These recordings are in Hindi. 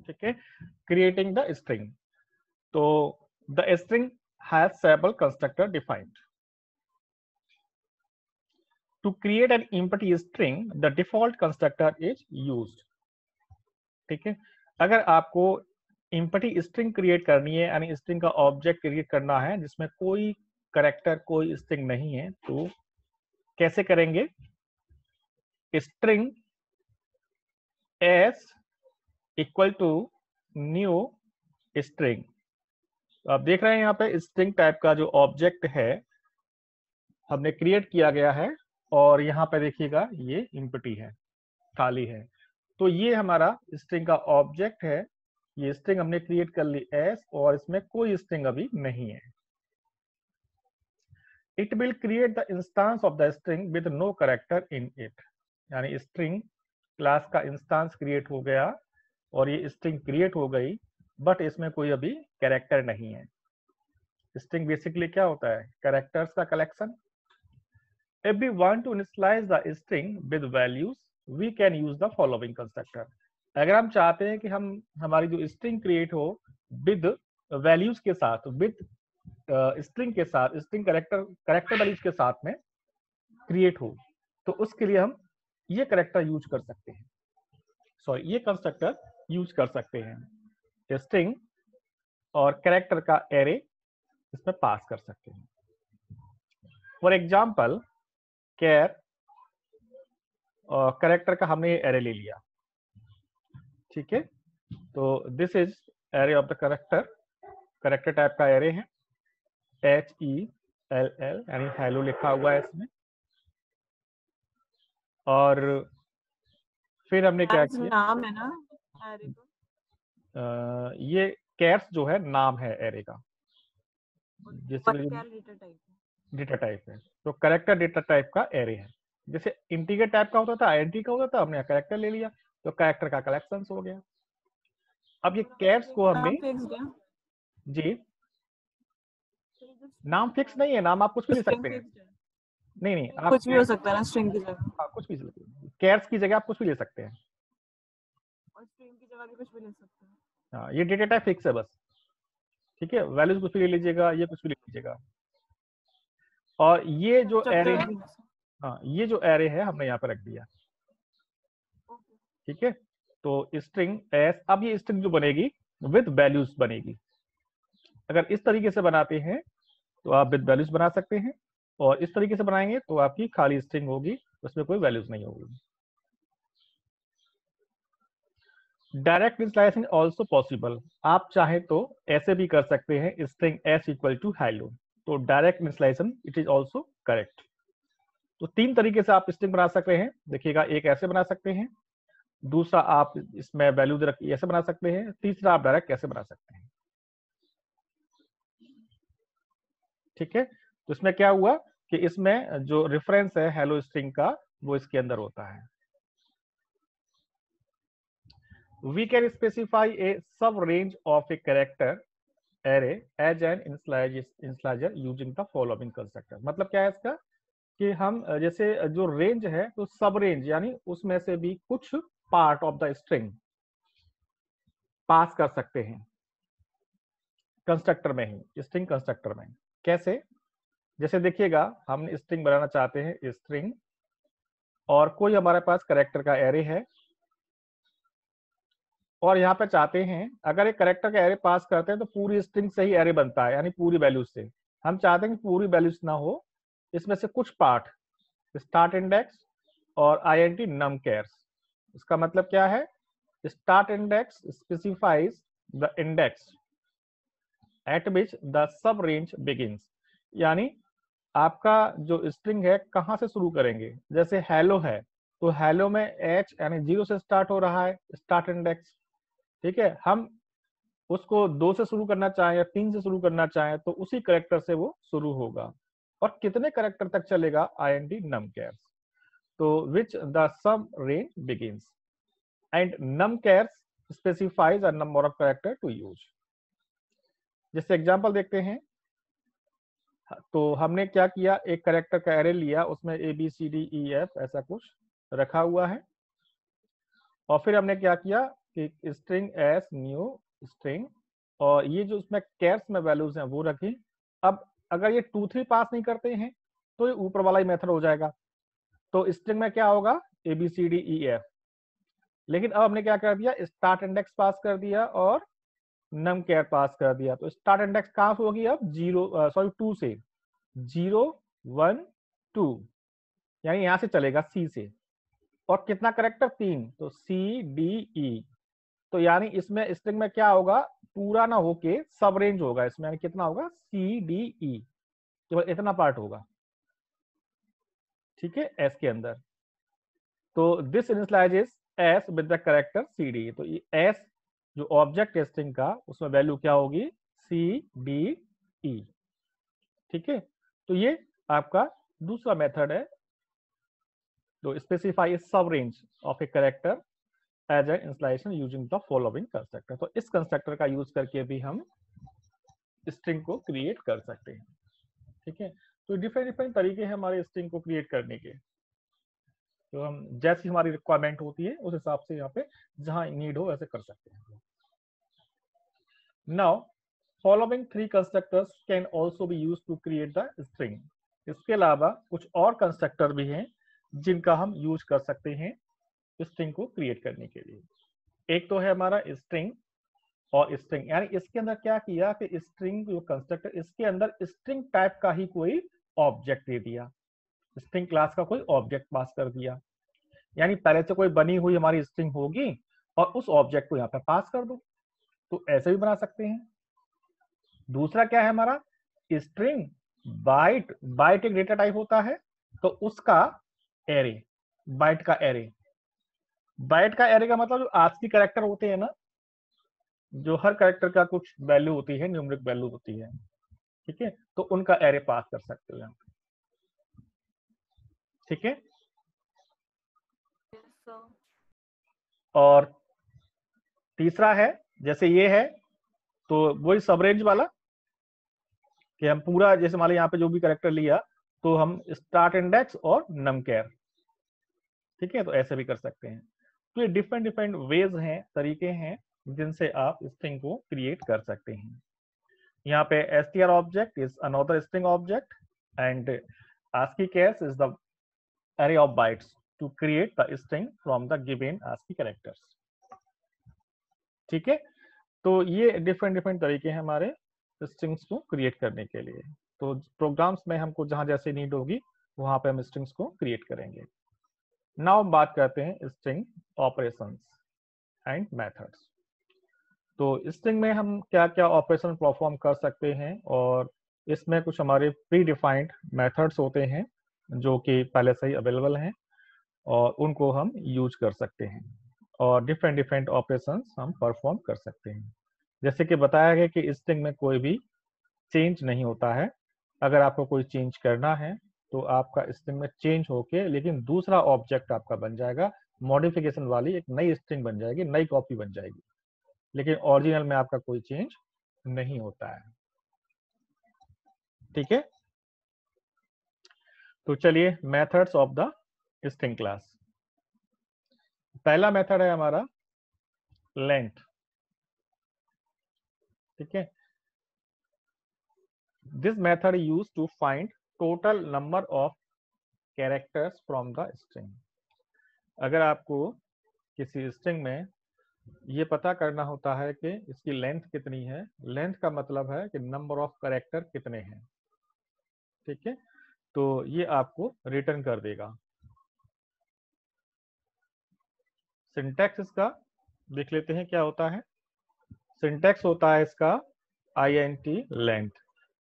ठीक है, क्रिएटिंग द स्ट्रिंग। तो the string has several constructor defined. To create an empty string the default constructor is used. ठीक है, अगर आपको एम्प्टी स्ट्रिंग क्रिएट करनी है, यानी स्ट्रिंग का ऑब्जेक्ट क्रिएट करना है जिसमें कोई कैरेक्टर, कोई स्ट्रिंग नहीं है, तो कैसे करेंगे? String s equal to new string. आप देख रहे हैं यहाँ पे स्ट्रिंग टाइप का जो ऑब्जेक्ट है हमने क्रिएट किया गया है, और यहाँ पे देखिएगा ये एम्प्टी है, खाली है। तो ये हमारा स्ट्रिंग का ऑब्जेक्ट है, ये स्ट्रिंग हमने क्रिएट कर ली एस, और इसमें कोई स्ट्रिंग अभी नहीं है। It will create the instance of the string with no character in it. यानी स्ट्रिंग क्लास का इंस्टांस क्रिएट हो गया और ये स्ट्रिंग क्रिएट हो गई, बट इसमें कोई अभी कैरेक्टर नहीं है। स्ट्रिंग बेसिकली क्या होता है? कैरेक्टर्स का collection. If we want to initialize the string with values, we can use the following constructor. अगर हम चाहते हैं कि हम हमारी जो स्ट्रिंग क्रिएट हो विद वैल्यूज के साथ, विद स्ट्रिंग के साथ, स्ट्रिंग कैरेक्टर वैल्यूज के साथ में क्रिएट हो, तो उसके लिए हम ये कैरेक्टर यूज कर सकते हैं, सॉरी ये कंस्ट्रक्टर यूज कर सकते हैं। स्ट्रिंग और कैरेक्टर का एरे इसमें पास कर सकते हैं। फॉर एग्जाम्पल कैर और कैरेक्टर का हमने एरे ले लिया, ठीक है। तो this is array of the character type का एरे है, HELL यानी हेलो लिखा हुआ है इसमें। और फिर हमने क्या किया, नाम है ना एरे का? ये कैर्स जो है नाम है एरे का, जैसे डेटा टाइप है। तो कैरेक्टर डेटा टाइप का एरे है। जैसे इंटीजर टाइप का होता था, आईएनटी का होता था, हमने कैरेक्टर ले लिया तो कैरेक्टर का कलेक्शन हो गया। अब ये कैर्स को हमने, जी नाम फिक्स नहीं है, नाम आप कुछ भी ले सकते हैं। नहीं आप कुछ भी हो सकता है ना स्ट्रिंग की जगह? हाँ, कुछ भी, कैर्स की जगह आप कुछ भी ले सकते हैं, और स्ट्रिंग की जगह भी कुछ भी ले सकते हैं। हाँ, ये डेटा टाइप फिक्स है बस, ठीक है। वैल्यूज कुछ भी ले लीजिएगा, ये कुछ भी ले लीजिएगा। और ये जो एरे है, हाँ ये जो एरे है हमने यहाँ पर रख दिया, ठीक है। तो स्ट्रिंग एस, अब ये स्ट्रिंग जो बनेगी विद वैल्यूज बनेगी। अगर इस तरीके से बनाते हैं तो आप विद वैल्यूज बना सकते हैं, और इस तरीके से बनाएंगे तो आपकी खाली स्ट्रिंग होगी, उसमें कोई वैल्यूज नहीं होगी। Direct initialization also possible. आप चाहे तो ऐसे भी कर सकते हैं, string s equal to hello, तो direct initialization it is also correct. तो तीन तरीके से आप स्ट्रिंग बना सकते हैं, देखिएगा। एक ऐसे बना सकते हैं, दूसरा आप इसमें वैल्यू ऐसे बना सकते हैं, तीसरा आप डायरेक्ट कैसे बना सकते हैं, ठीक है। तो इसमें क्या हुआ कि इसमें जो रेफरेंस है हेलो स्ट्रिंग का वो इसके अंदर होता है। We can specify a sub range of a character array as an initializer using the following constructor। मतलब क्या है इसका कि हम जैसे जो रेंज है तो सब रेंज यानी उसमें से भी कुछ part of the string pass कर सकते हैं कंस्ट्रक्टर में ही, स्ट्रिंग कंस्ट्रक्टर में। कैसे? जैसे देखिएगा, हम स्ट्रिंग बनाना चाहते हैं स्ट्रिंग, और कोई हमारे पास कैरेक्टर का एरे है, और यहाँ पे चाहते हैं अगर एक कैरेक्टर का एरे पास करते हैं तो पूरी स्ट्रिंग से ही एरे बनता है, यानी पूरी वैल्यूज से। हम चाहते हैं कि पूरी वैल्यूज ना हो, इसमें से कुछ पार्ट, स्टार्ट इंडेक्स और आईएनटी नम कैर्स। इसका मतलब क्या है? Start index specifies the index eight which the sub range begins. यानी आपका जो स्ट्रिंग है कहाँ से शुरू करेंगे। जैसे हेलो है तो हेलो में एच यानी 0 से स्टार्ट हो रहा है स्टार्ट इंडेक्स, ठीक है। हम उसको 2 से शुरू करना चाहें या 3 से शुरू करना चाहें तो उसी करेक्टर से वो शुरू होगा, और कितने करेक्टर तक चलेगा आईएनटी नम कैर्स, तो which the sum range begins and num chars specifies a number of character to use. जैसे एग्जांपल देखते हैं, तो हमने क्या किया, एक कैरेक्टर का एरे लिया, उसमें ABCDEF ऐसा कुछ रखा हुआ है, और फिर हमने क्या किया, कि स्ट्रिंग एस न्यू स्ट्रिंग, और ये जो उसमें कैर्स में वैल्यूज हैं वो रखी। अब अगर ये 2 3 पास नहीं करते हैं तो ये ऊपर वाला ही मेथड हो जाएगा। तो स्ट्रिंग में क्या होगा, ABCDEF। लेकिन अब हमने क्या कर दिया, स्टार्ट इंडेक्स पास कर दिया और नम कैर पास कर दिया। तो स्टार्ट इंडेक्स कहां से होगी, अब 2 से 0 1 2, यानी यहां से चलेगा C से। और कितना करेक्टर, 3, तो CDE। तो यानी इसमें स्ट्रिंग में क्या होगा, पूरा ना होके सब रेंज होगा इसमें, यानी कितना होगा, CDE, केवल इतना पार्ट होगा। ठीक है, एस के अंदर। तो this initialises S with the character CD। तो ये एस जो ऑब्जेक्ट है स्ट्रिंग का, उसमें वैल्यू क्या होगी, CDE। ठीक है, तो ये आपका दूसरा मेथड है। तो specify sub range of a character as an installation using the following constructor. तो इस कंस्ट्रक्टर का यूज करके भी हम स्ट्रिंग को क्रिएट कर सकते हैं। ठीक है, तो डिफरेंट डिफरेंट तरीके हैं हमारे स्ट्रिंग को क्रिएट करने के। तो हम जैसी हमारी रिक्वायरमेंट होती है उस हिसाब से यहाँ पे जहां नीड हो वैसे कर सकते हैं। Now following 3 constructors can also be used to create the string. इसके अलावा कुछ और कंस्ट्रक्टर भी हैं जिनका हम यूज कर सकते हैं स्ट्रिंग को क्रिएट करने के लिए। एक तो है हमारा स्ट्रिंग और स्ट्रिंग, यानी इसके अंदर क्या किया कि स्ट्रिंग जो कंस्ट्रक्टर, इसके अंदर स्ट्रिंग टाइप का ही कोई ऑब्जेक्ट दे दिया, स्ट्रिंग क्लास का कोई ऑब्जेक्ट पास कर दिया। यानी पहले से कोई बनी हुई हमारी स्ट्रिंग होगी और उस ऑब्जेक्ट को यहाँ पे पास कर दो, तो ऐसे भी बना सकते हैं। दूसरा क्या है हमारा, स्ट्रिंग बाइट। बाइट एक डेटा टाइप होता है, तो उसका एरे, बाइट का एरे। बाइट का एरे का मतलब जो ASCII कैरेक्टर होते हैं ना, जो हर कैरेक्टर का कुछ वैल्यू होती है, न्यूमेरिक वैल्यू होती है। ठीक है, तो उनका एरे पास कर सकते हो यहाँ पे। ठीक है, Yes, sir. और तीसरा है, जैसे ये है तो वही सब रेंज वाला, कि हम पूरा जैसे मान लो यहाँ पे जो भी कैरेक्टर लिया तो हम स्टार्ट इंडेक्स और नम कैर। ठीक है, तो ऐसे भी कर सकते हैं। तो ये डिफरेंट डिफरेंट वेज हैं, तरीके हैं जिनसे आप स्ट्रिंग को क्रिएट कर सकते हैं। यहाँ पे str object is another string object and ASCII case is the array of bytes to create the string from the given ASCII characters। ठीक है, तो ये डिफरेंट डिफरेंट तरीके हैं हमारे स्ट्रिंग्स को क्रिएट करने के लिए। तो प्रोग्राम्स में हमको जहां जैसे नीड होगी वहां पे हम स्ट्रिंग्स को क्रिएट करेंगे। नाउ हम बात करते हैं स्ट्रिंग ऑपरेशंस एंड मेथड्स। तो स्ट्रिंग में हम क्या क्या ऑपरेशन परफॉर्म कर सकते हैं, और इसमें कुछ हमारे प्री डिफाइंड मेथड्स होते हैं जो कि पहले से ही अवेलेबल हैं और उनको हम यूज कर सकते हैं, और डिफरेंट डिफरेंट ऑपरेशंस हम परफॉर्म कर सकते हैं। जैसे कि बताया गया कि स्ट्रिंग में कोई भी चेंज नहीं होता है। अगर आपको कोई चेंज करना है तो आपका स्ट्रिंग में चेंज होके लेकिन दूसरा ऑब्जेक्ट आपका बन जाएगा, मॉडिफिकेशन वाली एक नई स्ट्रिंग बन जाएगी, नई कॉपी बन जाएगी, लेकिन ओरिजिनल में आपका कोई चेंज नहीं होता है। ठीक है, तो चलिए methods of the string class. पहला मेथड है हमारा लेंथ। ठीक है, this method use to find total number of characters from the string. अगर आपको किसी स्ट्रिंग में ये पता करना होता है कि इसकी लेंथ कितनी है, लेंथ का मतलब है कि नंबर ऑफ कैरेक्टर कितने हैं। ठीक है, तो ये आपको रिटर्न कर देगा। सिंटैक्स इसका देख लेते हैं क्या होता है। सिंटैक्स होता है इसका int लेंथ,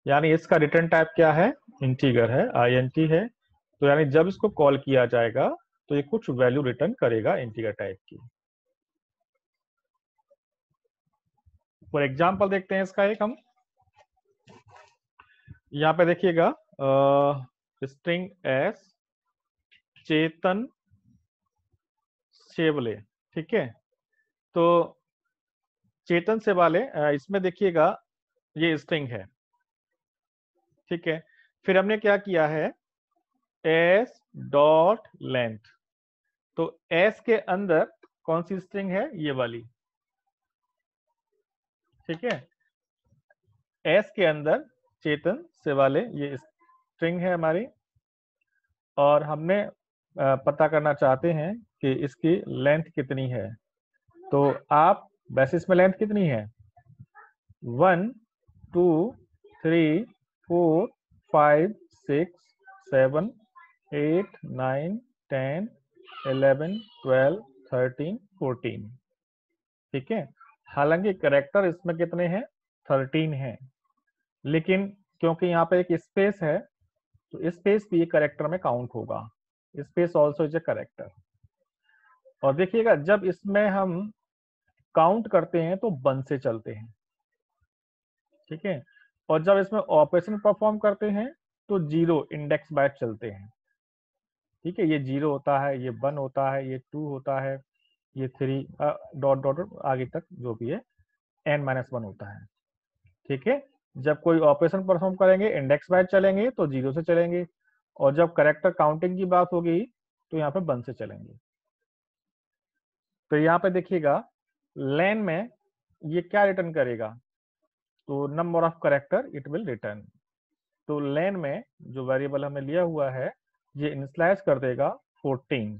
यानी इसका रिटर्न टाइप क्या है, इंटीजर है, int है। तो यानी जब इसको कॉल किया जाएगा तो ये कुछ वैल्यू रिटर्न करेगा इंटीजर टाइप की। फॉर एग्जांपल देखते हैं इसका एक हम, यहाँ पे देखिएगा स्ट्रिंग एस चेतन शेवले। ठीक है, तो चेतन से वाले इसमें देखिएगा ये स्ट्रिंग है। ठीक है, फिर हमने क्या किया है, एस डॉट लेंथ। तो एस के अंदर कौन सी स्ट्रिंग है, ये वाली, ठीक है। एस के अंदर चेतन शिवाले ये स्ट्रिंग है हमारी, और हमने पता करना चाहते हैं कि इसकी लेंथ कितनी है। तो आप वैसे इसमें लेंथ कितनी है, 1 2 3 4 5 6 7 8 9 10 11 12 13 14। ठीक है। हालांकि करेक्टर इसमें कितने हैं, 13 हैं, लेकिन क्योंकि यहाँ पे एक स्पेस है तो स्पेस भी करेक्टर में काउंट होगा। Space also is a character. और देखिएगा जब इसमें हम काउंट करते हैं तो 1 से चलते हैं। ठीक है। और जब इसमें ऑपरेशन परफॉर्म करते हैं तो 0 इंडेक्स बाइट चलते हैं। ठीक है। ये 0 होता है, ये 1 होता है, ये 2 होता है, ये 3 डॉट डॉट आगे तक जो भी है n-1 होता है। ठीक है। जब कोई ऑपरेशन परफॉर्म करेंगे इंडेक्स बाइट चलेंगे तो 0 से चलेंगे, और जब करेक्टर काउंटिंग की बात होगी तो यहाँ पे 1 से चलेंगे। तो यहाँ पे देखिएगा लेन में ये क्या रिटर्न करेगा, तो number of character it will return. तो लेन में जो वेरिएबल हमें लिया हुआ है ये इनिशियलाइज कर देगा 14।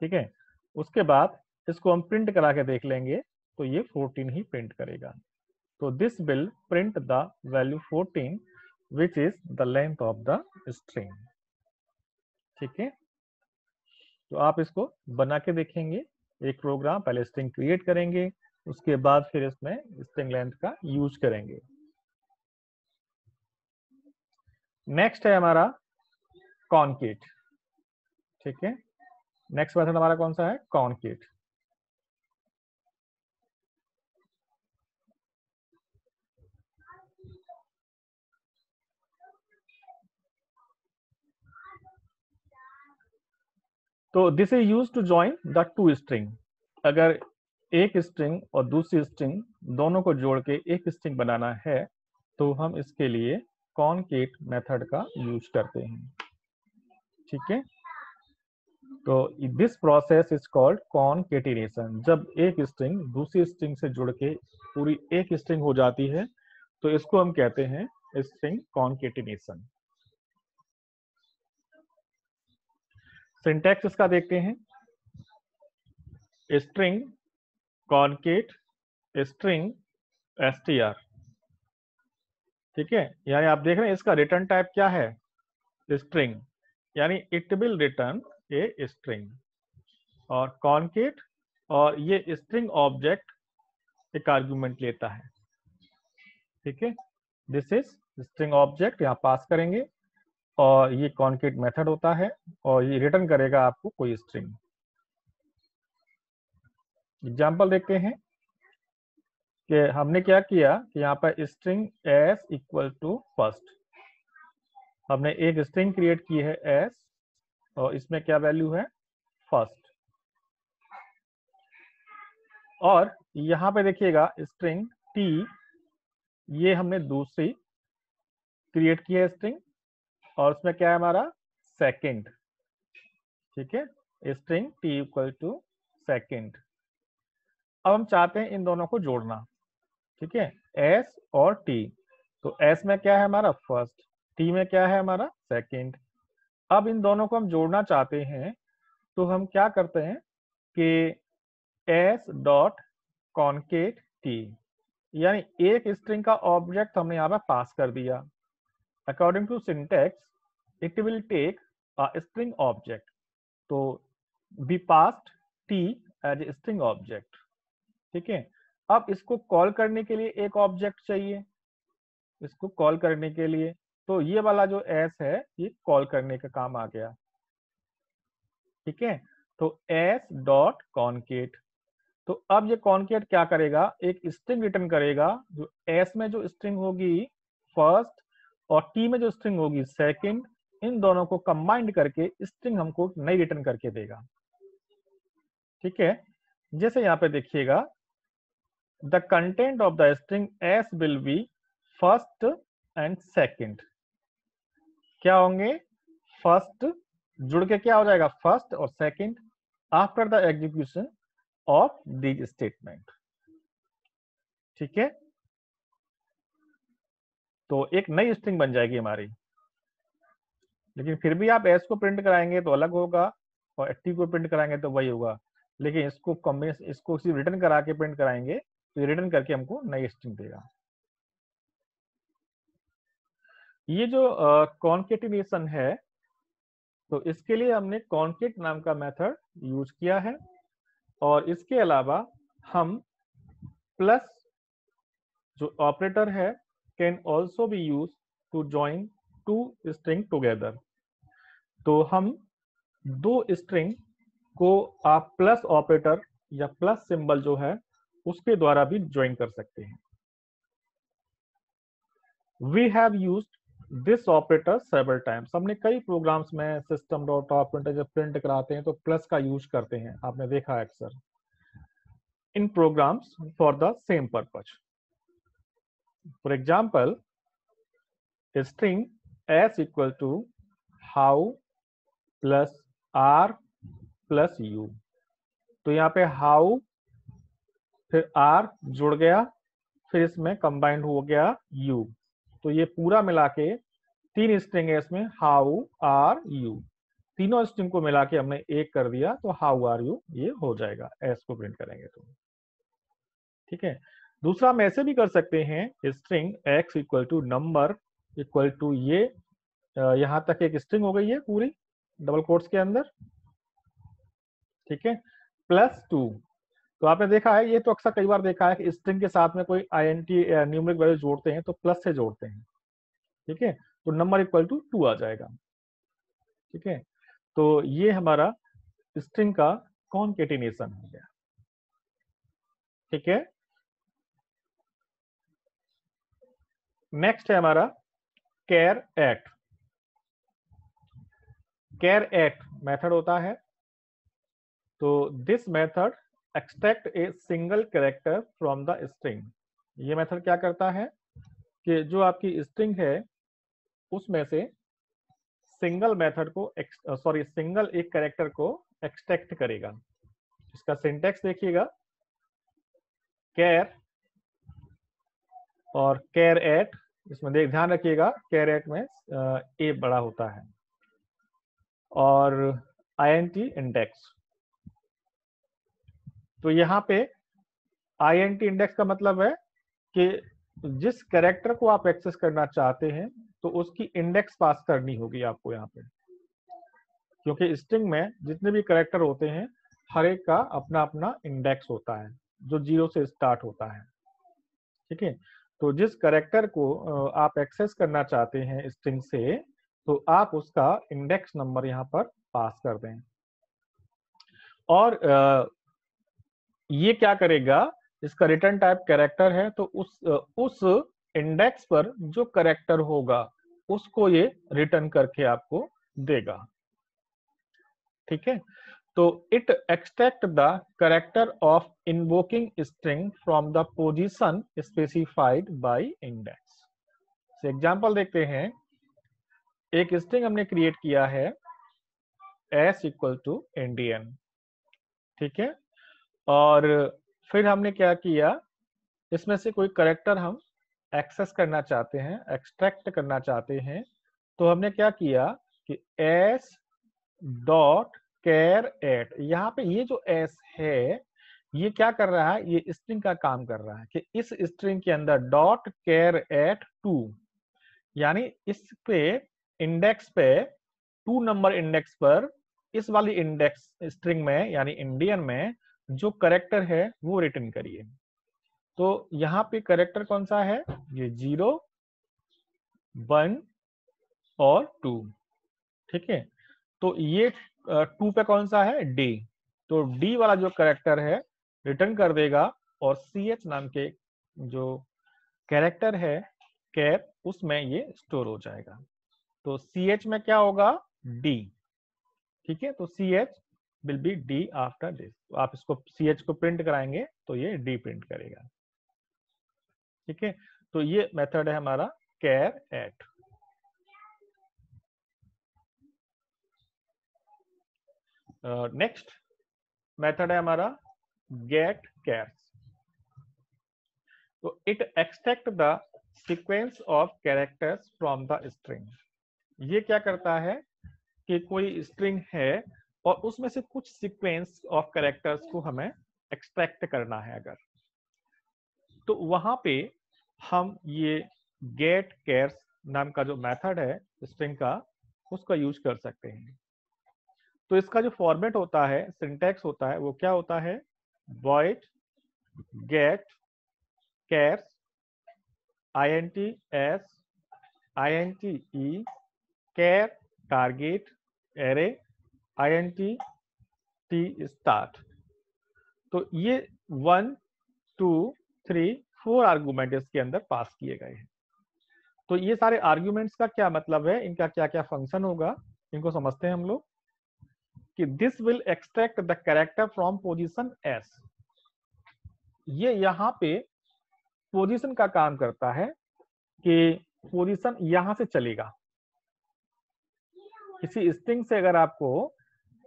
ठीक है। उसके बाद इसको हम प्रिंट करा के देख लेंगे तो ये 14 ही प्रिंट करेगा। तो this will print the value 14 which is the length of the string. ठीक है। तो आप इसको बना के देखेंगे एक प्रोग्राम, पहले स्ट्रिंग क्रिएट करेंगे, उसके बाद फिर इसमें स्ट्रिंग लेंथ का यूज करेंगे। नेक्स्ट है हमारा कॉनकेट। ठीक है। नेक्स्ट मेथड हमारा कौन सा है, कॉनकेट। तो this is use to join the two string. अगर एक स्ट्रिंग और दूसरी स्ट्रिंग दोनों को जोड़ के एक स्ट्रिंग बनाना है तो हम इसके लिए कॉनकेट मेथड का यूज करते हैं। ठीक है। तो दिस प्रोसेस इज कॉल्ड कॉनकेटिनेशन। जब एक स्ट्रिंग दूसरी स्ट्रिंग से जुड़ के पूरी एक स्ट्रिंग हो जाती है तो इसको हम कहते हैं स्ट्रिंग कॉनकेटिनेशन। सिंटैक्स इसका देखते हैं, स्ट्रिंग कॉनकेट स्ट्रिंग str। ठीक है। यानी आप देख रहे हैं इसका रिटर्न टाइप क्या है, स्ट्रिंग, यानी it will return a string. और कॉनकेट, और ये स्ट्रिंग ऑब्जेक्ट एक आर्गुमेंट लेता है। ठीक है। दिस इज स्ट्रिंग ऑब्जेक्ट, यहाँ पास करेंगे, और ये कॉनकेट मेथड होता है, और ये रिटर्न करेगा आपको कोई स्ट्रिंग। एग्जाम्पल देखते हैं कि हमने क्या किया कि यहाँ पर string s equal to first, हमने एक स्ट्रिंग क्रिएट की है एस, और इसमें क्या वैल्यू है, फर्स्ट। और यहाँ पे देखिएगा स्ट्रिंग टी, ये हमने दूसरी क्रिएट की है स्ट्रिंग, और उसमें क्या है हमारा, सेकंड। ठीक है। String t equal to second. अब हम चाहते हैं इन दोनों को जोड़ना। ठीक है। एस और टी, तो एस में क्या है हमारा फर्स्ट, टी में क्या है हमारा सेकंड। अब इन दोनों को हम जोड़ना चाहते हैं तो हम क्या करते हैं कि एस डॉट कॉनकेट टी, यानी एक स्ट्रिंग का ऑब्जेक्ट हमने यहाँ पे पास कर दिया। According to syntax it will take a string object, to be passed t as a string object. ठीक है। अब इसको कॉल करने के लिए एक ऑब्जेक्ट चाहिए, इसको कॉल करने के लिए, तो ये वाला जो एस है ये कॉल करने का काम आ गया। ठीक है। तो एस डॉट कॉनकेट, तो अब ये कॉनकेट क्या करेगा, एक स्ट्रिंग रिटर्न करेगा, जो एस में जो स्ट्रिंग होगी फर्स्ट और टी में जो स्ट्रिंग होगी सेकंड, इन दोनों को कंबाइंड करके स्ट्रिंग हमको नई रिटर्न करके देगा। ठीक है। जैसे यहाँ पे देखिएगा the content of the string S will be first and second. क्या होंगे, फर्स्ट जुड़ के क्या हो जाएगा, फर्स्ट और second, after the execution of this statement. ठीक है, तो एक नई स्ट्रिंग बन जाएगी हमारी। लेकिन फिर भी आप एस को प्रिंट कराएंगे तो अलग होगा और टी को प्रिंट कराएंगे तो वही होगा। लेकिन इसको कॉम्बिनेशन, इसको सिर्फ रिटर्न करा के प्रिंट कराएंगे तो ये रिटर्न करके हमको नई स्ट्रिंग देगा। ये जो कॉन्केटिनेशन है, तो इसके लिए हमने कॉन्केट नाम का मेथड यूज किया है, और इसके अलावा हम प्लस जो ऑपरेटर है can also be use to join two string together. तो हम दो स्ट्रिंग को आप प्लस ऑपरेटर या प्लस सिंबल जो है उसके द्वारा भी ज्वाइन कर सकते हैं। We have used this operator several times. हमने कई प्रोग्राम्स में सिस्टम डॉट ऑपरेटर जब प्रिंट कराते हैं तो प्लस का यूज करते हैं, आपने देखा है अक्सर इन programs for the same purpose. For example, string s equal to how plus r plus u। तो यहाँ पे हाउ फिर r जुड़ गया, फिर इसमें कंबाइंड हो गया u। तो ये पूरा मिला के तीन स्ट्रिंग है इसमें, हाउ आर यू, तीनों स्ट्रिंग को मिला के हमने एक कर दिया तो हाउ आर यू ये हो जाएगा एस को प्रिंट करेंगे तो। ठीक है, दूसरा हम ऐसे भी कर सकते हैं, string x equal to number equal to ये यहां तक एक स्ट्रिंग हो गई है पूरी डबल कोट्स के अंदर। ठीक है, प्लस 2। तो आपने देखा है, ये तो अक्सर कई बार देखा है कि स्ट्रिंग के साथ में कोई आईएनटी न्यूमेरिक वैल्यू जोड़ते हैं तो प्लस से जोड़ते हैं। ठीक है, तो नंबर इक्वल टू 2 आ जाएगा। ठीक है, तो ये हमारा स्ट्रिंग का कॉन्केटिनेशन हो गया। ठीक है, नेक्स्ट है हमारा char at. Char at method होता है, तो this method extract a single character from the string. ये मेथड क्या करता है कि जो आपकी स्ट्रिंग है उसमें से सिंगल मेथड को सिंगल एक कैरेक्टर को एक्सट्रैक्ट करेगा। इसका सिंटेक्स देखिएगा, कैर और कैर एट, इसमें ध्यान रखिएगा कैर एट में ए बड़ा होता है और आईएनटी इंडेक्स। तो यहाँ पे आईएनटी इंडेक्स का मतलब है कि जिस कैरेक्टर को आप एक्सेस करना चाहते हैं तो उसकी इंडेक्स पास करनी होगी आपको यहाँ पे, क्योंकि स्ट्रिंग में जितने भी कैरेक्टर होते हैं हर एक का अपना अपना इंडेक्स होता है जो 0 से स्टार्ट होता है। ठीक है, तो जिस कैरेक्टर को आप एक्सेस करना चाहते हैं स्ट्रिंग से, तो आप उसका इंडेक्स नंबर यहाँ पर पास कर दें। और ये क्या करेगा, इसका रिटर्न टाइप कैरेक्टर है तो उस इंडेक्स पर जो कैरेक्टर होगा उसको ये रिटर्न करके आपको देगा। ठीक है, तो it extract the character of invoking string from the position specified by index. Example देखते हैं, एक स्ट्रिंग हमने क्रिएट किया है s इक्वल टू इंडियन। ठीक है, और फिर हमने क्या किया, इसमें से कोई कैरेक्टर हम एक्सेस करना चाहते हैं, एक्सट्रैक्ट करना चाहते हैं, तो हमने क्या किया कि s डॉट कैर एट, यहाँ पे ये जो s है ये क्या कर रहा है, ये स्ट्रिंग का काम कर रहा है कि इस स्ट्रिंग के अंदर डॉट कैर एट 2, यानी इस पे इंडेक्स पे 2 नंबर इंडेक्स पर इस वाली इंडेक्स स्ट्रिंग में यानी इंडियन में जो कैरेक्टर है वो रिटर्न करिए। तो यहाँ पे कैरेक्टर कौन सा है, ये 0, 1 और 2। ठीक है, तो ये 2 पे कौन सा है, डी, तो डी वाला जो कैरेक्टर है रिटर्न कर देगा, और सी एच नाम के जो कैरेक्टर है कैर उसमें ये स्टोर हो जाएगा। तो सी एच में क्या होगा, डी। ठीक है, तो C H will be D after this. आप इसको सी एच को प्रिंट कराएंगे तो ये डी प्रिंट करेगा। ठीक है, तो ये मेथड है हमारा कैर एट। नेक्स्ट मेथड है हमारा गेट कैर्स। तो it extract the sequence of characters from the string. ये क्या करता है कि कोई स्ट्रिंग है और उसमें से कुछ सीक्वेंस ऑफ कैरेक्टर्स को हमें एक्सट्रैक्ट करना है अगर, तो वहां पे हम ये गेट कैर्स नाम का जो मेथड है स्ट्रिंग का, उसका यूज कर सकते हैं। तो इसका जो फॉर्मेट होता है, सिंटैक्स होता है, वो क्या होता है, void get chars int s int e char target array int t start। तो ये 1 2 3 4 आर्गुमेंट इसके अंदर पास किए गए हैं। तो ये सारे आर्ग्यूमेंट्स का क्या मतलब है, इनका क्या क्या फंक्शन होगा, इनको समझते हैं हम लोग कि this will extract the character from position S. ये यहाँ पे पोजीशन का काम करता है कि पोजीशन यहां से चलेगा। किसी स्ट्रिंग से अगर आपको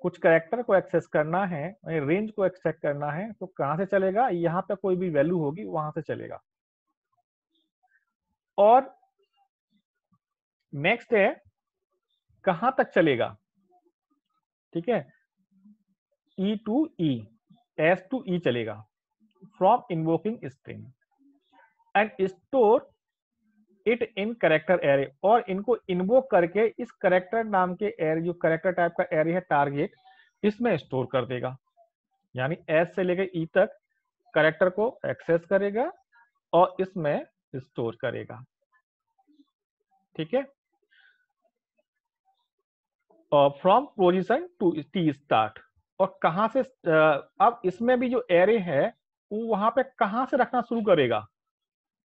कुछ कैरेक्टर को एक्सेस करना है, रेंज को एक्सेस करना है, तो कहां से चलेगा, यहाँ पे कोई भी वैल्यू होगी वहां से चलेगा। और नेक्स्ट है कहां तक चलेगा, ठीक है, ई टू ई, एस टू ई चलेगा, from invoking string and store it in character array. और इनको इन्वोक करके इस कैरेक्टर नाम के एरे, जो कैरेक्टर टाइप का एरे है टारगेट, इसमें स्टोर कर देगा। यानी एस से लेकर ई तक कैरेक्टर को एक्सेस करेगा और इसमें स्टोर करेगा, ठीक है। और from position to t start, और कहां से अब इसमें भी जो एरे है वो वहां पे कहां से रखना शुरू करेगा,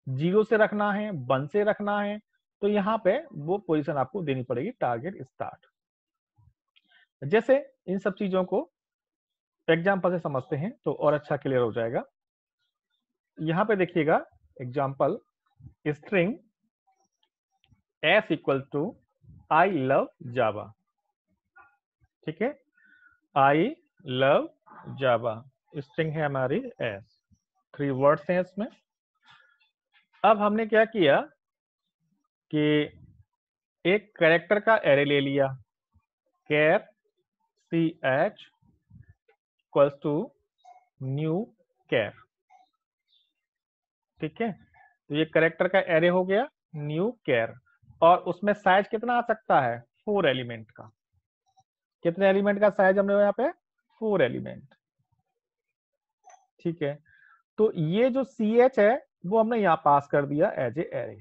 0 से रखना है, 1 से रखना है, तो यहाँ पे वो पोजीशन आपको देनी पड़ेगी टारगेट स्टार्ट। जैसे इन सब चीजों को एग्जाम्पल से समझते हैं तो और अच्छा क्लियर हो जाएगा। यहाँ पे देखिएगा example, string s equal to I love Java, ठीक है, आई लव जावा स्ट्रिंग है हमारी s, 3 वर्ड्स हैं इसमें। अब हमने क्या किया कि एक कैरेक्टर का एरे ले लिया, char C H equals to new char, ठीक है। तो ये कैरेक्टर का एरे हो गया न्यू कैर, और उसमें साइज कितना आ सकता है, 4 एलिमेंट का। कितने एलिमेंट का साइज हमने यहाँ पे, 4 एलिमेंट, ठीक है। तो ये जो सी एच है वो हमने यहाँ पास कर दिया एज ए एरे,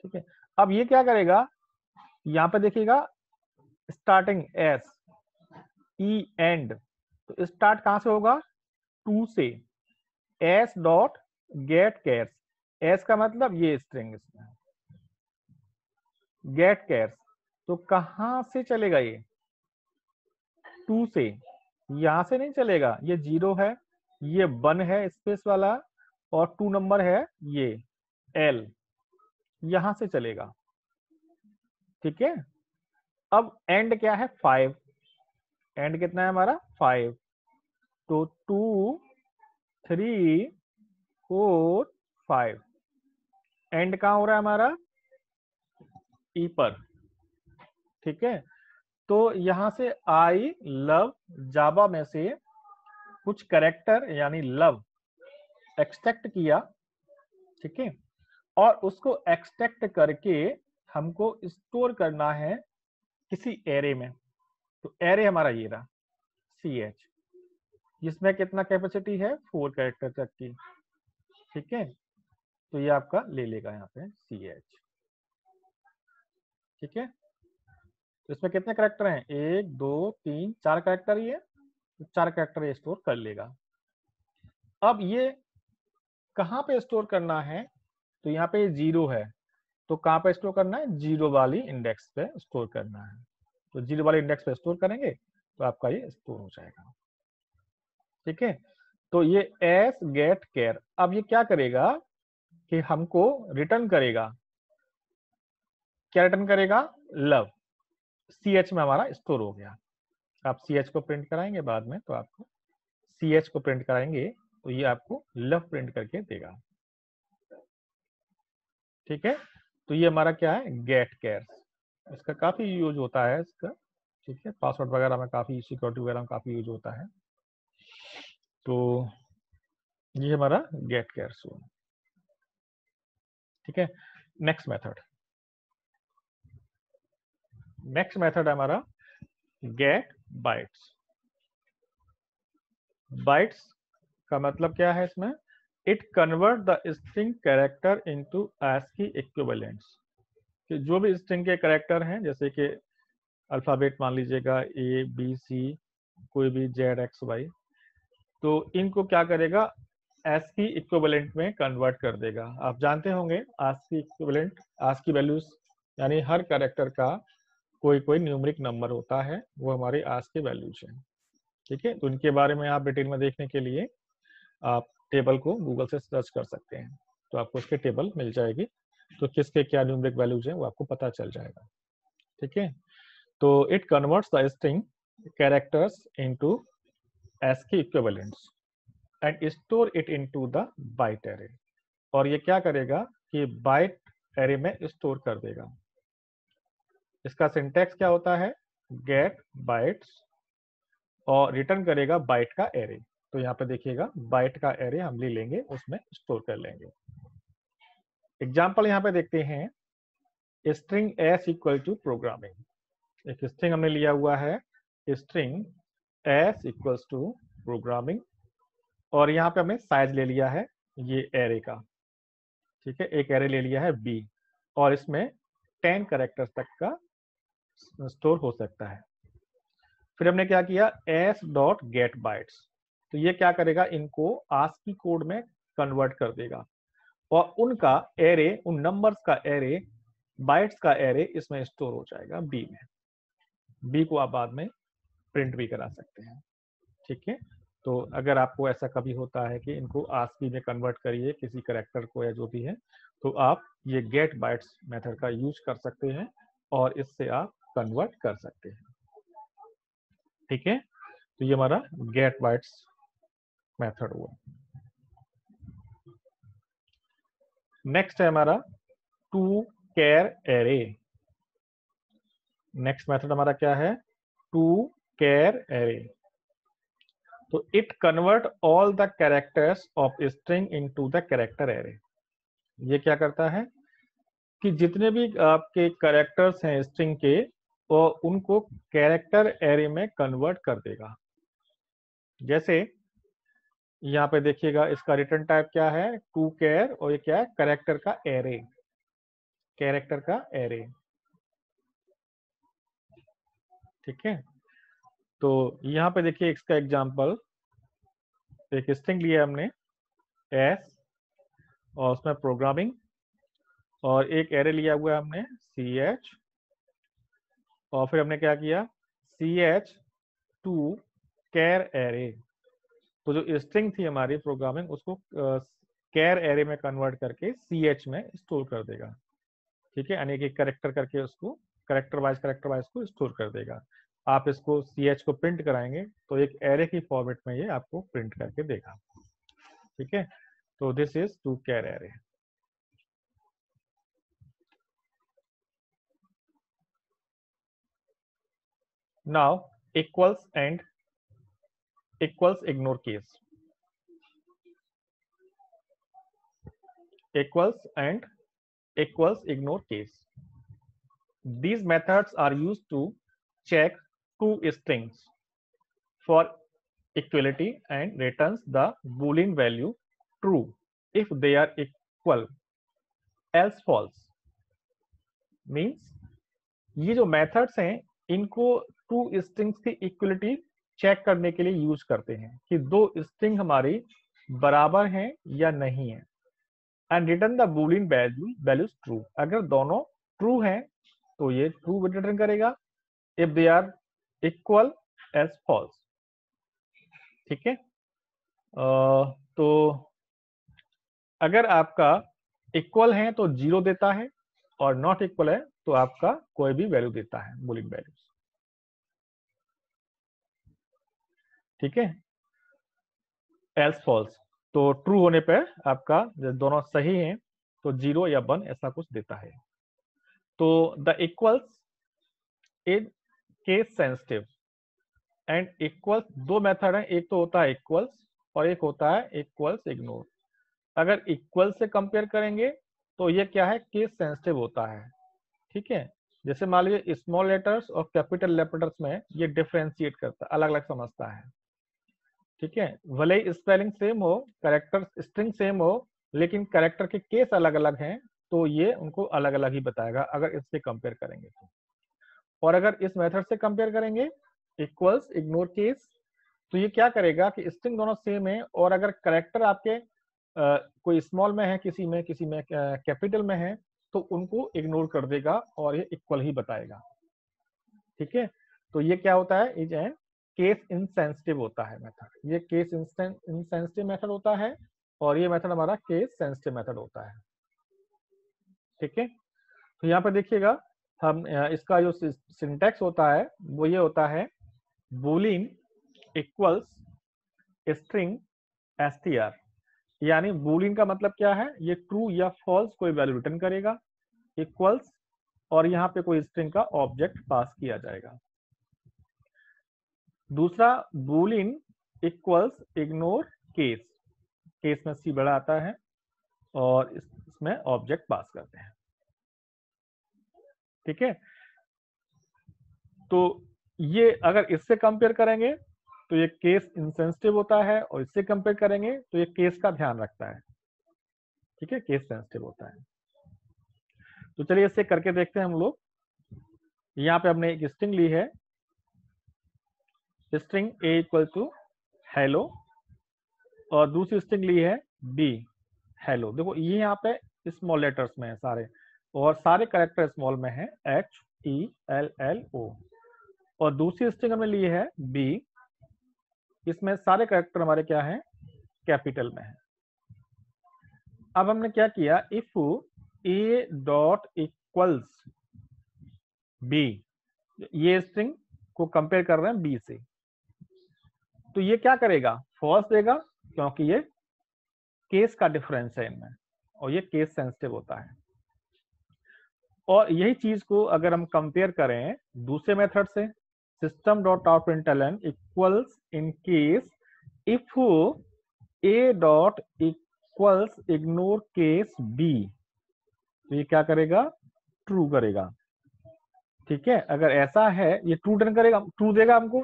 ठीक है। अब ये क्या करेगा, यहाँ पे देखिएगा स्टार्टिंग एस ई एंड, तो स्टार्ट कहां से होगा, 2 से, S dot gate cares, S का मतलब ये स्ट्रिंग इसमें गेट कैर्स, तो कहां से चलेगा ये, 2 से, यहां से नहीं चलेगा, ये 0 है, ये 1 है स्पेस वाला, और 2 नंबर है ये एल, यहां से चलेगा, ठीक है। अब एंड क्या है, 5, एंड कितना है हमारा 5, तो 2 3 4 5, एंड कहां हो रहा है हमारा, ई पर, ठीक है। तो यहां से आई लव जावा में से कुछ कैरेक्टर यानी लव एक्सट्रैक्ट किया, ठीक है, और उसको एक्सट्रैक्ट करके हमको स्टोर करना है किसी एरे में। तो एरे हमारा ये रहा सी एच, जिसमें कितना कैपेसिटी है, 4 कैरेक्टर तक की, ठीक है। तो ये आपका ले लेगा यहाँ पे सी एच, ठीक है। तो इसमें कितने कैरेक्टर हैं, 1 2 3 4 कैरेक्टर ही है, तो 4 कैरेक्टर ये स्टोर कर लेगा। अब ये कहाँ पे स्टोर करना है, तो यहाँ पे 0 है, तो कहाँ पे स्टोर करना है, 0 वाली इंडेक्स पे स्टोर करना है। तो 0 वाले इंडेक्स पे स्टोर करेंगे तो आपका ये स्टोर हो जाएगा, ठीक है। तो ये एस गेट केयर, अब ये क्या करेगा कि हमको रिटर्न करेगा, क्या रिटर्न करेगा, लव, सी एच में हमारा स्टोर हो गया। आप सी एच को प्रिंट कराएंगे बाद में, तो आपको सी एच को प्रिंट कराएंगे तो ये आपको लव प्रिंट करके देगा। ठीक है, तो ये हमारा क्या है, गेट केयर्स। इसका काफी यूज होता है इसका। ठीक है, पासवर्ड वगैरह में काफी, सिक्योरिटी वगैरह में काफी यूज होता है। तो ये हमारा गेट केयर्स हुआ। ठीक है, नेक्स्ट मेथड है हमारा गेट बाइट्स। बाइट्स का मतलब क्या है इसमें, it convert the string character into ASCII equivalents. कि जो भी स्ट्रिंग के कैरेक्टर हैं, जैसे कि अल्फाबेट मान लीजिएगा ABC, कोई भी ZXY, तो इनको क्या करेगा, ASCII इक्विवेलेंट में कन्वर्ट कर देगा। आप जानते होंगे ASCII इक्विवेलेंट, ASCII वैल्यूज यानी हर कैरेक्टर का कोई न्यूमेरिक नंबर होता है, वो हमारे ASCII वैल्यूज हैं। ठीक है, तो इनके बारे में आप डिटेल में देखने के लिए आप टेबल को गूगल से सर्च कर सकते हैं, तो आपको उसके टेबल मिल जाएगी, तो किसके क्या न्यूमेरिक वैल्यूज हैं वो आपको पता चल जाएगा। ठीक है, तो it converts the string characters into ASCII equivalents and store it into the byte array. और ये क्या करेगा कि बाइट एरे में स्टोर कर देगा। इसका सिंटैक्स क्या होता है, गेट बाइट्स और रिटर्न करेगा बाइट का एरे। तो यहाँ पे देखिएगा बाइट का एरे हम ले लेंगे, उसमें स्टोर कर लेंगे। एग्जाम्पल यहाँ पे देखते हैं, string S equal to programming. एक स्ट्रिंग हमने लिया हुआ है, string S equals to programming, और यहाँ पे हमने साइज ले लिया है ये एरे का। ठीक है, एक एरे ले लिया है B, और इसमें 10 कैरेक्टर्स तक का स्टोर हो सकता है। फिर हमने क्या किया, s.getBytes, तो ये क्या करेगा, इनको ASCII कोड में कन्वर्ट कर देगा और उनका एरे, उन नंबर्स का एरे, बाइट्स का एरे इसमें स्टोर हो जाएगा B में। B को आप बाद में प्रिंट भी करा सकते हैं। ठीक है, तो अगर आपको ऐसा कभी होता है कि इनको ASCII में कन्वर्ट करिए किसी कैरेक्टर को या जो भी है, तो आप ये गेट बाइट्स मेथड का यूज कर सकते हैं और इससे आप कन्वर्ट कर सकते हैं। ठीक है, तो ये हमारा गेट बाइट्स मेथड हुआ। नेक्स्ट है हमारा to char array. Next method हमारा क्या है, टू केयर एरे। तो it convert all the characters of string into the character array. ये क्या करता है कि जितने भी आपके कैरेक्टर्स हैं स्ट्रिंग के, वो उनको कैरेक्टर एरे में कन्वर्ट कर देगा। जैसे यहाँ पे देखिएगा, इसका रिटर्न टाइप क्या है, टू केयर, और ये क्या है, कैरेक्टर का एरे, कैरेक्टर का एरे। ठीक है, तो यहाँ पे देखिए इसका एग्जांपल, एक स्ट्रिंग लिया हमने S और उसमें प्रोग्रामिंग, और एक एरे लिया हुआ है हमने CH, और फिर हमने क्या किया, CH टू केयर एरे। तो जो स्ट्रिंग थी हमारी प्रोग्रामिंग, उसको केयर एरे में कन्वर्ट करके CH में स्टोर कर देगा। ठीक है, यानी कि कैरेक्टर करके उसको कैरेक्टर वाइज को स्टोर कर देगा। आप इसको CH को प्रिंट कराएंगे तो एक एरे की फॉर्मेट में ये आपको प्रिंट करके देगा। ठीक है, तो this is to char array. Now equals and equals ignore case. Equals and equals ignore case. These methods are used to check two strings for equality and returns the boolean value true if they are equal, else false. Means ये जो methods हैं, इनको टू स्ट्रिंग्स की इक्वलिटी चेक करने के लिए यूज करते हैं कि दो स्ट्रिंग हमारी बराबर हैं या नहीं है, and return the boolean values true. अगर दोनों ट्रू हैं तो ये ट्रू रिटर्न करेगा, if they are equal as false. ठीक है, तो अगर आपका इक्वल है तो 0 देता है, और नॉट इक्वल है तो आपका कोई भी वैल्यू देता है, बूलियन वैल्यूज। ठीक है, एल्स फॉल्स, तो ट्रू होने पे आपका जब दोनों सही हैं तो 0 या 1 ऐसा कुछ देता है। तो the equals is case sensitive and equals, दो मेथड है, एक तो होता है इक्वल्स और एक होता है इक्वल्स इग्नोर। अगर इक्वल से कंपेयर करेंगे तो ये क्या है, केस सेंसिटिव होता है। ठीक है, जैसे मान लीजिए स्मॉल लेटर्स और कैपिटल लेटर्स में ये डिफरेंशिएट करता है, अलग अलग समझता है। ठीक है, भले ही स्पेलिंग सेम हो, कैरेक्टर स्ट्रिंग सेम हो, लेकिन कैरेक्टर के केस अलग अलग हैं तो ये उनको अलग अलग ही बताएगा अगर इससे कंपेयर करेंगे तो। और अगर इस मेथड से कंपेयर करेंगे इक्वल्स इग्नोर केस, तो ये क्या करेगा कि स्ट्रिंग दोनों सेम है और अगर कैरेक्टर आपके कोई स्मॉल में है, किसी में कैपिटल में है, तो उनको इग्नोर कर देगा और ये इक्वल ही बताएगा। ठीक है, तो ये क्या होता है, इज एन केस इनसेंसिटिव होता है मेथड। ये केस इनसेंसिटिव मेथड होता है और ये मेथड हमारा केस सेंसिटिव मेथड होता है। ठीक है, तो यहाँ पे देखिएगा हम इसका जो सिंटैक्स होता है वो ये होता है, बूलियन इक्वल्स स्ट्रिंग str, यानी बूलियन का मतलब क्या है, ये ट्रू या फॉल्स कोई वैल्यू रिटर्न करेगा, इक्वल्स और यहाँ पे कोई स्ट्रिंग का ऑब्जेक्ट पास किया जाएगा। दूसरा Boolean equals ignore case, case में सी बड़ा आता है और इसमें ऑब्जेक्ट पास करते हैं। ठीक है, तो ये अगर इससे कंपेयर करेंगे तो ये केस इनसेंसिटिव होता है और इससे कंपेयर करेंगे तो ये केस का ध्यान रखता है। ठीक है, केस सेंसिटिव होता है। तो चलिए इससे करके देखते हैं हम लोग। यहाँ पे हमने एक स्ट्रिंग ली है, string a equal to hello और दूसरी स्ट्रिंग ली है b हेलो। देखो ये यहाँ पे स्मॉल लेटर्स में है सारे और सारे कैरेक्टर स्मॉल में है, HELLO। और दूसरी स्ट्रिंग हमने ली है b, इसमें सारे कैरेक्टर हमारे क्या हैं, कैपिटल में है। अब हमने क्या किया, if a dot equals b, ये स्ट्रिंग को कंपेयर कर रहे हैं b से, तो ये क्या करेगा, फॉल्स देगा क्योंकि ये केस का डिफरेंस है इनमें और ये केस सेंसिटिव होता है। और यही चीज को अगर हम कंपेयर करें दूसरे मेथड से, system dot out println equals in case if a dot equals ignore case b, तो ये क्या करेगा, ट्रू करेगा। ठीक है, अगर ऐसा है ये ट्रू रिटर्न करेगा, ट्रू देगा हमको,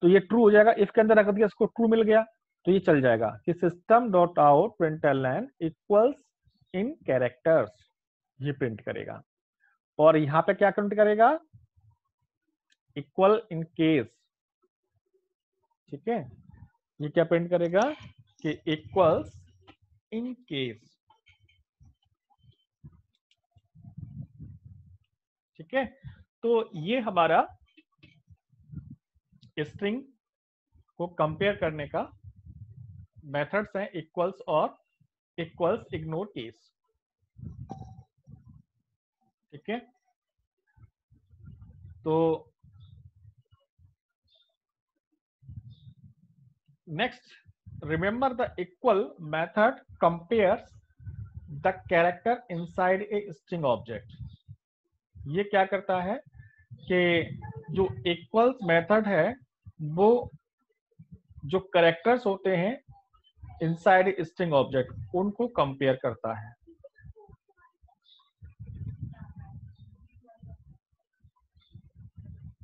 तो ये ट्रू हो जाएगा। इफ के अंदर रख दिया, इसको ट्रू मिल गया तो ये चल जाएगा कि system dot out println equals in characters, ये प्रिंट करेगा। और यहाँ पे क्या प्रिंट करेगा, इक्वल इन केस। ठीक है, ये क्या प्रिंट करेगा कि इक्वल्स इन केस। ठीक है, तो ये हमारा स्ट्रिंग को कंपेयर करने का मेथड्स हैं, इक्वल्स और इक्वल्स इग्नोर केस। ठीक है, तो next, remember the equal method compares the character inside a string object. ये क्या करता है कि जो इक्वल्स मेथड है वो जो कैरेक्टर्स होते हैं इनसाइड स्ट्रिंग ऑब्जेक्ट उनको कंपेयर करता है।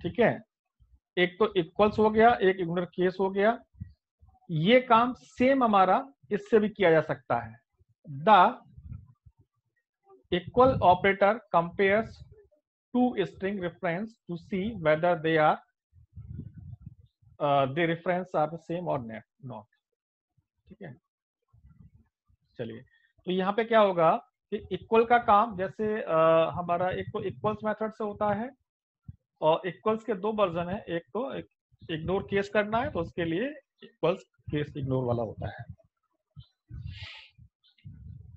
ठीक है, एक तो इक्वल्स हो गया, एक इग्नोर केस हो गया। ये काम सेम हमारा इससे भी किया जा सकता है। The equal operator compares two string reference to see whether they are they reference are same और नॉट। ठीक है, चलिए तो यहाँ पे क्या होगा कि इक्वल का काम जैसे हमारा एक तो इक्वल्स मेथड से होता है और इक्वल्स के दो वर्जन है, एक तो इग्नोर केस करना है तो उसके लिए इक्वल्स केस इग्नोर वाला होता है।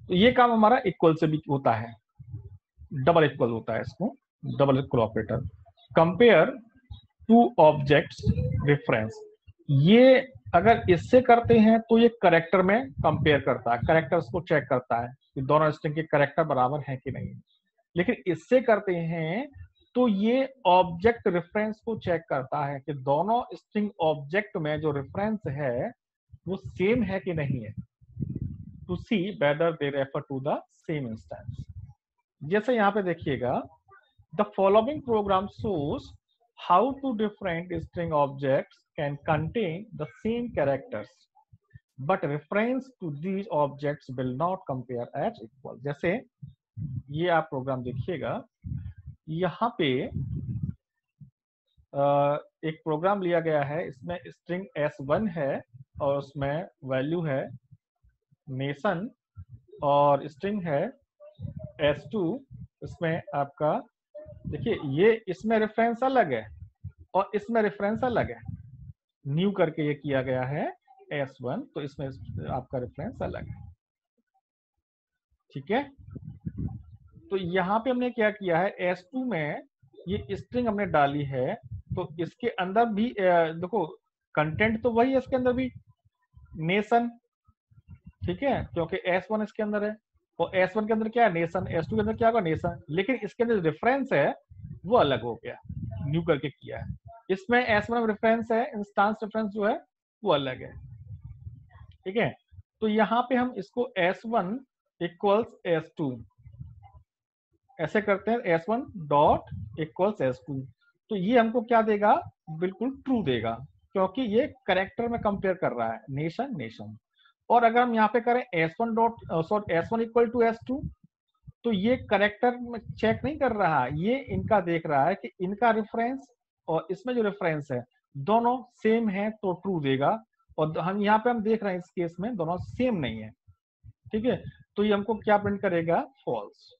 तो ये काम हमारा इक्वल से भी होता है, डबल इक्वल होता है, इसको double equal operator. Compare two objects reference, ये अगर इससे करते हैं तो ये करेक्टर में कंपेयर करता है, करेक्टर्स को चेक करता है कि दोनों स्ट्रिंग के करेक्टर बराबर हैं कि नहीं। लेकिन इससे करते हैं तो ये ऑब्जेक्ट रेफरेंस को चेक करता है कि दोनों स्ट्रिंग ऑब्जेक्ट में जो रेफरेंस है वो सेम है कि नहीं है, to see whether they refer to the same instance. जैसे यहाँ पे देखिएगा, the following program shows how two different string objects can contain the same characters but reference to these objects will not compare as equal. जैसे ये आप प्रोग्राम देखिएगा, यहाँ पे एक प्रोग्राम लिया गया है, इसमें स्ट्रिंग s1 है और उसमें वैल्यू है नेशन, और स्ट्रिंग है s2, इसमें आपका देखिए ये इसमें रेफरेंस अलग है और इसमें रेफरेंस अलग है, न्यू करके ये किया गया है s1, तो इसमें आपका रेफरेंस अलग है। ठीक है, तो यहाँ पे हमने क्या किया है, s2 में ये स्ट्रिंग हमने डाली है, तो इसके अंदर भी देखो कंटेंट तो वही है, इसके अंदर भी नेशन, ठीक है, क्योंकि s1 इसके अंदर है और s1 के अंदर क्या है नेशन, s2 के अंदर क्या होगा नेशन, लेकिन इसके अंदर रेफरेंस है वो अलग हो गया, न्यू करके किया है। इसमें s1 में रेफरेंस है, इंस्टांस रेफरेंस जो है वो अलग है। ठीक है, तो यहाँ पे हम इसको s1 इक्वल्स s2 ऐसे करते हैं, s1 डॉट इक्वल्स s2, तो ये हमको क्या देगा, बिल्कुल ट्रू देगा, क्योंकि ये करेक्टर में कंपेयर कर रहा है नेशन नेशन। और अगर हम यहाँ पे करें s1 dot sorry s1 equal to s2, तो ये करेक्टर में चेक नहीं कर रहा, ये इनका देख रहा है कि इनका रेफरेंस और इसमें जो रेफरेंस है दोनों सेम है तो ट्रू देगा, और हम यहाँ पे हम देख रहे हैं इस केस में दोनों सेम नहीं है। ठीक है, तो ये हमको क्या प्रिंट करेगा, फॉल्स।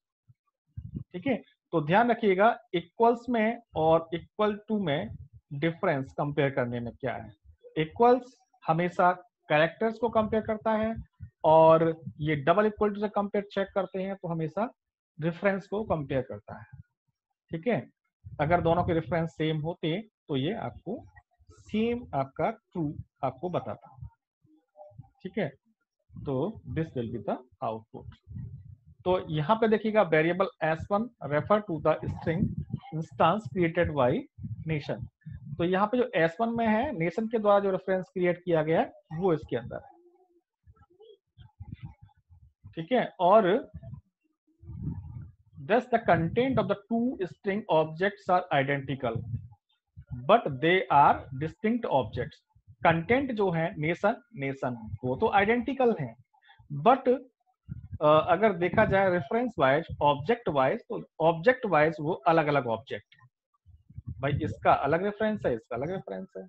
ठीक है, तो ध्यान रखिएगा इक्वल्स में और इक्वल टू में डिफरेंस कंपेयर करने में क्या है, इक्वल्स हमेशा कैरेक्टर्स को कंपेयर करता है और ये डबल इक्वल टू से कंपेयर चेक करते हैं तो हमेशा रेफरेंस को कंपेयर करता है। ठीक है, अगर दोनों के रेफरेंस सेम होते तो ये आपको सेम आपका ट्रू आपको बताता। ठीक है, तो this will be the output. तो यहाँ पे देखिएगा variable s1 refer to the string instance created by nation, तो यहाँ पे जो s1 में है नेशन के द्वारा जो रेफरेंस क्रिएट किया गया है वो इसके अंदर है। ठीक है, और thus the content of the two string objects are identical but they are distinct objects। Content जो है नेशन नेशन वो तो आइडेंटिकल है, बट अगर देखा जाए रेफरेंस वाइज ऑब्जेक्ट वाइज तो ऑब्जेक्ट वाइज वो अलग अलग ऑब्जेक्ट है, भाई इसका अलग रेफरेंस है इसका अलग रेफरेंस है।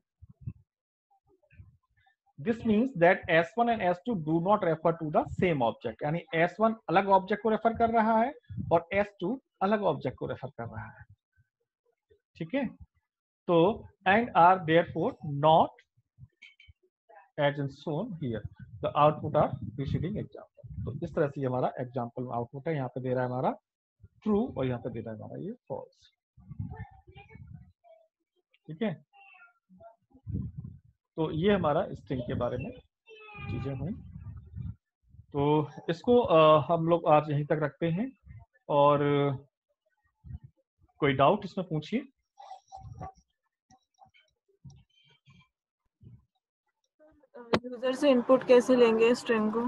This means that s1 and s2 do not refer to the same object, यानी s1 अलग ऑब्जेक्ट को रेफर कर रहा है और s2 अलग ऑब्जेक्ट को रेफर कर रहा है। ठीक है, तो and are therefore not as in shown here the output of preceding example. तो इस तरह से हमारा एग्जांपल आउटपुट है, यहाँ पे दे रहा है हमारा ट्रू और यहाँ पे दे रहा है हमारा ये फॉल्स। ठीक है, तो ये हमारा स्ट्रिंग के बारे में चीजें हुई। तो इसको हम लोग आज यहीं तक रखते हैं, और कोई डाउट इसमें पूछिए। यूजर से इनपुट कैसे लेंगे स्ट्रिंग को?